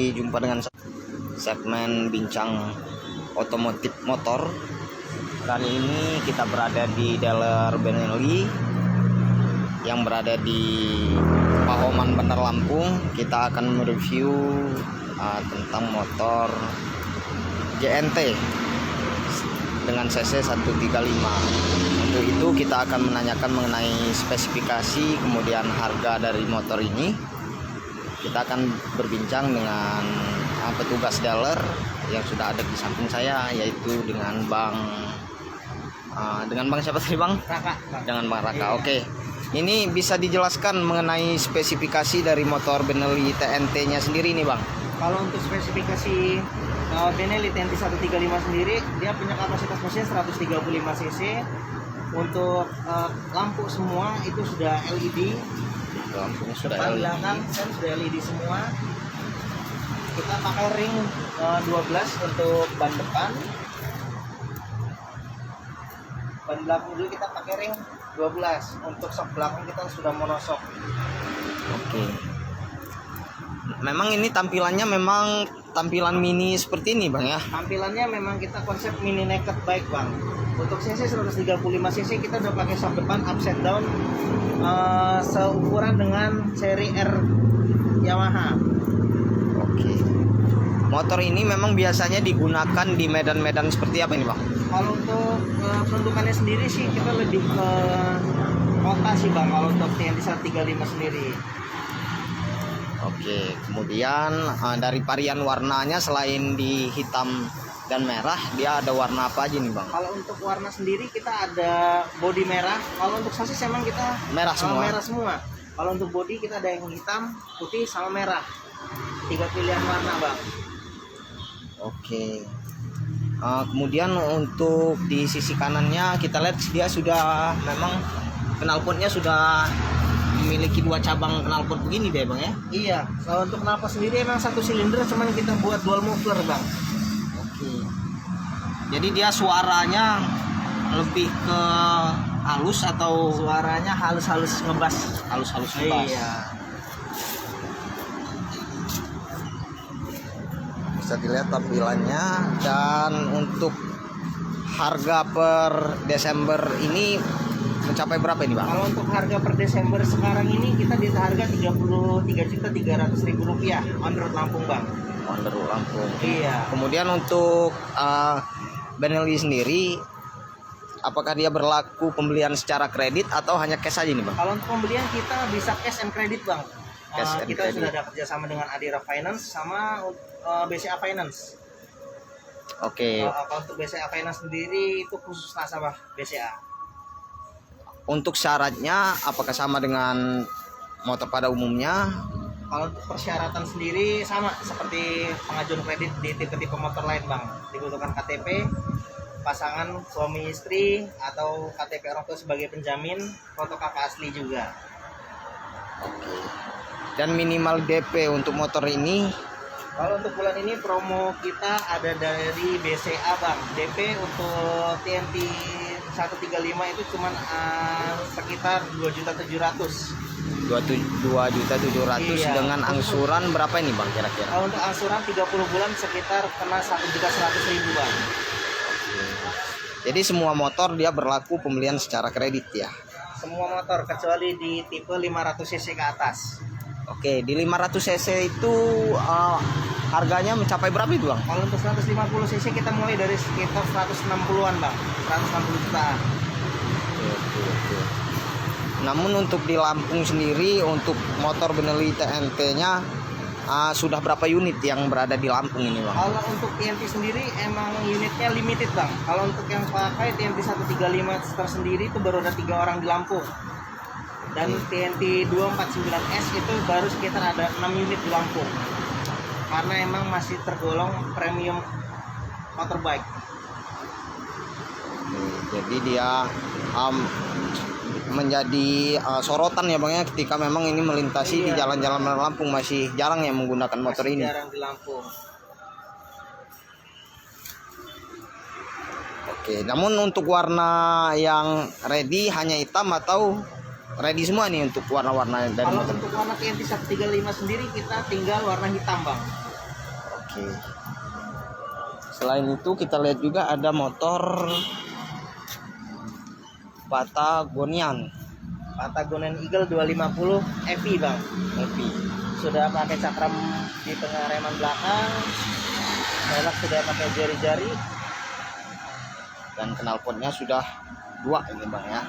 kembali jumpa dengan segmen bincang otomotif motor. Kali ini kita berada di dealer Benelli yang berada di Pahoman, Bandar Lampung. Kita akan mereview tentang motor JNT dengan cc 135. Untuk itu kita akan menanyakan mengenai spesifikasi, kemudian harga dari motor ini. Kita akan berbincang dengan petugas dealer yang sudah ada di samping saya, yaitu dengan Bang siapa tadi Bang? Raka. Dengan Bang Raka. Oke. Ini bisa dijelaskan mengenai spesifikasi dari motor Benelli TNT-nya sendiri nih Bang? Kalau untuk spesifikasi Benelli TNT 135 sendiri, dia punya kapasitas mesin 135 cc. Untuk lampu semua itu sudah LED. Lampunya sudah Depan LED. belakang kan sudah LED semua. Kita pakai ring 12 untuk ban depan. Ban belakang dulu kita pakai ring 12. Untuk sok belakang kita sudah monosok. Oke. Memang ini tampilannya memang tampilan mini seperti ini Bang ya? Tampilannya memang kita konsep mini naked bike Bang. Untuk cc 135 cc kita udah pakai sok depan upside down seukuran dengan seri R Yamaha. Oke. Motor ini memang biasanya digunakan di medan-medan seperti apa ini Bang? Kalau untuk peruntukannya sendiri sih kita lebih ke kota sih Bang, kalau untuk TNT 135 sendiri. Oke, kemudian dari varian warnanya selain di hitam dan merah, dia ada warna apa aja nih Bang? Kalau untuk warna sendiri kita ada bodi merah. Kalau untuk sasis emang kita Merah semua? Merah semua. Kalau untuk bodi kita ada yang hitam, putih, sama merah. 3 pilihan warna Bang. Oke. Kemudian untuk di sisi kanannya kita lihat dia sudah memang knalpotnya sudah memiliki 2 cabang knalpot begini deh Bang ya? Iya, kalau untuk knalpot sendiri emang 1 silinder, cuman kita buat dual muffler Bang. Oke. Jadi dia suaranya lebih ke halus atau Suaranya halus-halus ngebas. halus-halus ngebas? Iya. Bisa dilihat tampilannya. Dan untuk harga per Desember ini mencapai berapa ini Bang? Kalau untuk harga per Desember sekarang ini kita di harga Rp33.300.000 on road Lampung Bang. On the road Lampung. Iya. Kemudian untuk Benelli sendiri, apakah dia berlaku pembelian secara kredit atau hanya cash aja nih Bang? Kalau untuk pembelian kita bisa cash and credit Bang. Cash and Kita credit. sudah dapat kerjasama dengan Adira Finance sama BCA Finance. Oke. Kalau untuk BCA Finance sendiri itu khusus nasabah BCA. Untuk syaratnya apakah sama dengan motor pada umumnya? Kalau untuk persyaratan sendiri sama seperti pengajuan kredit di tipe-tipe motor lain Bang. Dibutuhkan KTP, pasangan suami istri, atau KTP orang tua sebagai penjamin, foto kakak asli juga. Oke. Dan minimal DP untuk motor ini? Kalau untuk bulan ini promo kita ada dari BCA Bang. DP untuk TNT 135 itu cuman sekitar 2.700.000. 2.700.000. Iya. Dengan angsuran berapa ini Bang kira-kira? Kalau untuk angsuran 30 bulan sekitar kena 1.100.000 Bang. Jadi semua motor dia berlaku pembelian secara kredit ya? Semua motor kecuali di tipe 500 cc ke atas. Oke, di 500 cc itu harganya mencapai berapa itu Bang? Kalau untuk 150 cc kita mulai dari sekitar 160-an Bang. 160 jutaan. Oke. Namun untuk di Lampung sendiri, untuk motor Benelli TNT-nya sudah berapa unit yang berada di Lampung ini Bang? Kalau untuk TNT sendiri emang unitnya limited Bang. Kalau untuk yang pakai TNT 135 tersendiri itu baru ada 3 orang di Lampung. Dan TNT 249S itu baru sekitar ada 6 unit di Lampung. Karena emang masih tergolong premium motorbike. Jadi dia menjadi sorotan ya Bang ya, ketika memang ini melintasi di jalan-jalan Lampung. Masih jarang yang menggunakan motor Masih ini. jarang di Lampung. Oke, namun untuk warna yang ready hanya hitam atau ready semua nih untuk warna-warna dari Kalau motor? untuk warna TNT 135 sendiri kita tinggal warna hitam Bang. Oke. Selain itu kita lihat juga ada motor Patagonian Eagle 250 EV bang. EV. Sudah pakai cakram di pengereman belakang, velg sudah pakai jari-jari. Dan knalpotnya sudah 2 ini bang ya.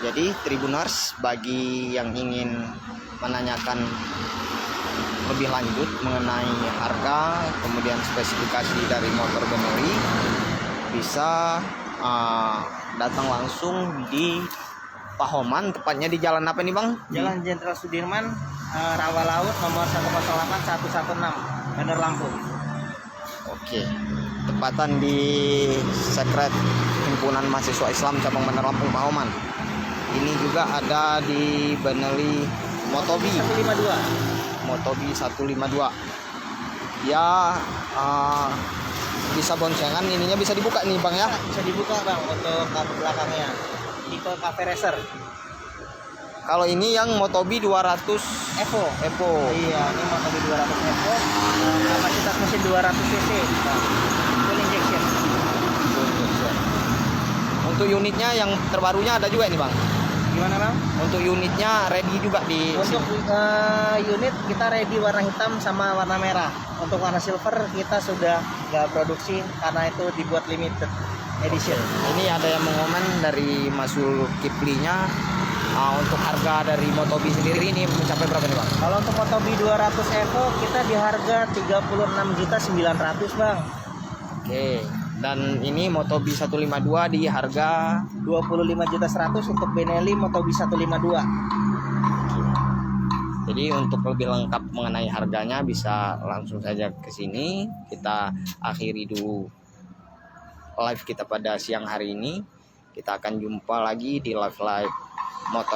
Jadi Tribuners, bagi yang ingin menanyakan lebih lanjut mengenai harga kemudian spesifikasi dari motor Benelli, bisa datang langsung di Pahoman, tepatnya di jalan apa nih bang? Jalan Jenderal Sudirman, Rawa Laut, nomor 108 116, Bandar Lampung. Oke, tepatan di Sekret Himpunan Mahasiswa Islam Cabang Bandar Lampung Pahoman. Ini juga ada di Benelli Motobi 152. Ya, bisa boncengan, ininya bisa dibuka nih bang ya. Bisa dibuka bang untuk kap belakangnya. Tipe cafe racer. Kalau ini yang Motobi 200 Evo. Iya, ini Motobi 200 Evo. Kapasitas mesin 200 cc. Full injection. Untuk unitnya yang terbarunya ada juga nih bang. Gimana bang? Untuk unitnya ready juga di Untuk unit kita ready warna hitam sama warna merah. Untuk warna silver kita sudah nggak produksi karena itu dibuat limited edition. Ini ada yang mengomen dari Mas Zulkiflinya, untuk harga dari Motobi sendiri ini mencapai berapa nih bang? Kalau untuk Motobi 200 Evo kita di harga 36.900 bang. Oke. Dan ini Motobi 152 di harga 25.100 untuk Benelli Motobi 152. Jadi untuk lebih lengkap mengenai harganya bisa langsung saja ke sini. Kita akhiri dulu live kita pada siang hari ini. Kita akan jumpa lagi di live motor